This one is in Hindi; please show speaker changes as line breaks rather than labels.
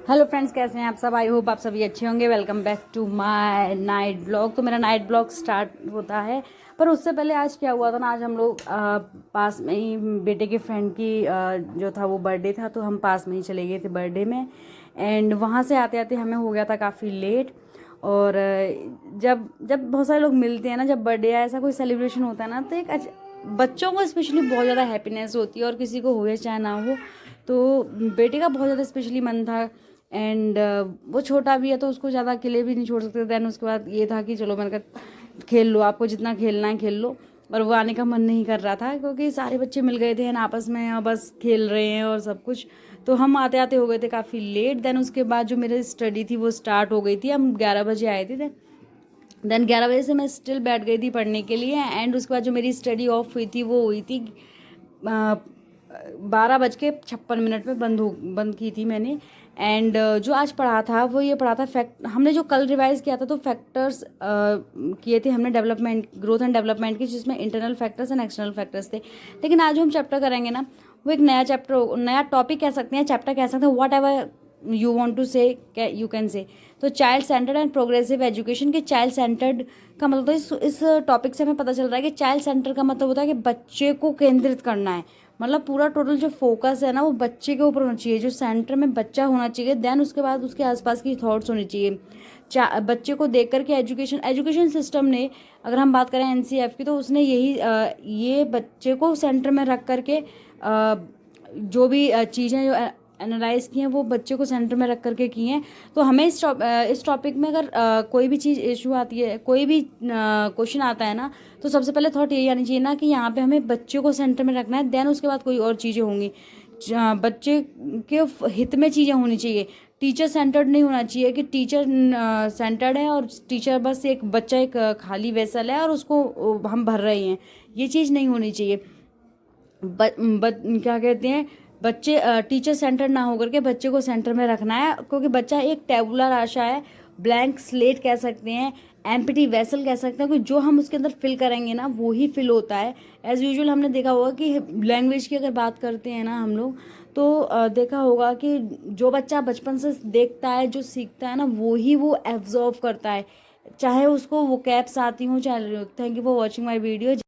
हेलो फ्रेंड्स, कैसे हैं आप सब। आई होप आप सभी अच्छे होंगे। Welcome back to my night blog. तो मेरा नाइट ब्लॉग स्टार्ट होता है, पर उससे पहले आज क्या हुआ था ना, आज हम लोग पास में ही बेटे के फ्रेंड की जो था वो बर्थडे था, तो हम पास में ही चले गए थे बर्थडे में। एंड वहाँ से आते आते हमें हो गया था काफ़ी लेट। और जब जब बहुत सारे लोग मिलते हैं ना, जब बर्थडे या ऐसा कोई सेलिब्रेशन होता है ना, तो एक बच्चों को स्पेशली बहुत ज़्यादा हैप्पीनेस होती है, और किसी को हो या चाहे ना हो। तो बेटे का बहुत ज़्यादा स्पेशली मन था। एंड वो छोटा भी है, तो उसको ज़्यादा अकेले भी नहीं छोड़ सकते। दैन उसके बाद ये था कि चलो, मैंने कहा खेल लो, आपको जितना खेलना है खेल लो। पर वो आने का मन नहीं कर रहा था, क्योंकि सारे बच्चे मिल गए थे ना आपस में, और बस खेल रहे हैं और सब कुछ। तो हम आते आते हो गए थे काफ़ी लेट। देन उसके बाद जो मेरी स्टडी थी वो स्टार्ट हो गई थी। हम 11 बजे आए थे। देन 11 बजे से मैं स्टिल बैठ गई थी पढ़ने के लिए। एंड उसके बाद जो मेरी स्टडी ऑफ हुई थी वो हुई थी 12:56 में बंद की थी मैंने। एंड जो आज पढ़ा था वो ये पढ़ा था फैक्ट। हमने जो कल रिवाइज किया था तो फैक्टर्स किए थे हमने, डेवलपमेंट, ग्रोथ एंड डेवलपमेंट की, जिसमें internal factors and external factors थे। लेकिन आज जो हम चैप्टर करेंगे ना, वो एक नया चैप्टर, नया टॉपिक कह सकते हैं, चैप्टर कह सकते हैं, whatever you want to say, you can say. तो child centred and progressive education के चाइल्ड सेंटर्ड का मतलब होता है, इस टॉपिक से हमें पता चल रहा है कि चाइल्ड सेंटर का मतलब होता है कि बच्चे को केंद्रित करना है। मतलब पूरा टोटल जो फोकस है ना वो बच्चे के ऊपर होना चाहिए, जो सेंटर में बच्चा होना चाहिए। देन उसके बाद उसके आसपास की थॉट्स होनी चाहिए। बच्चे को देख करके एजुकेशन सिस्टम ने, अगर हम बात करें एनसीएफ की, तो उसने ये बच्चे को सेंटर में रख करके जो भी चीज़ें जो एनालाइज की हैं वो बच्चे को सेंटर में रख करके की हैं। तो हमें इस टॉपिक में अगर कोई भी चीज़ इशू आती है, कोई भी क्वेश्चन आता है ना, तो सबसे पहले थॉट यही आनी चाहिए ना कि यहाँ पे हमें बच्चे को सेंटर में रखना है। देन उसके बाद कोई और चीज़ें होंगी। बच्चे के हित में चीज़ें होनी चाहिए। टीचर सेंटर्ड नहीं होना चाहिए कि टीचर सेंटर्ड है और टीचर बस एक बच्चा एक खाली वेसल है और उसको हम भर रहे हैं। ये चीज़ नहीं होनी चाहिए। क्या कहते हैं, बच्चे टीचर सेंटर ना होकर के बच्चे को सेंटर में रखना है, क्योंकि बच्चा एक टेबुलर आशा है, ब्लैंक स्लेट कह सकते हैं, एम्प्टी वेसल कह सकते हैं, कि जो हम उसके अंदर फिल करेंगे ना वो ही फिल होता है। एज़ यूजुअल हमने देखा होगा कि लैंग्वेज की अगर बात करते हैं ना हम लोग, तो देखा होगा कि जो बच्चा बचपन से देखता है, जो सीखता है ना, वो ही वो एब्जॉर्व करता है, चाहे उसको वो कैप्स आती हों चाहे। Thank you for watching my video.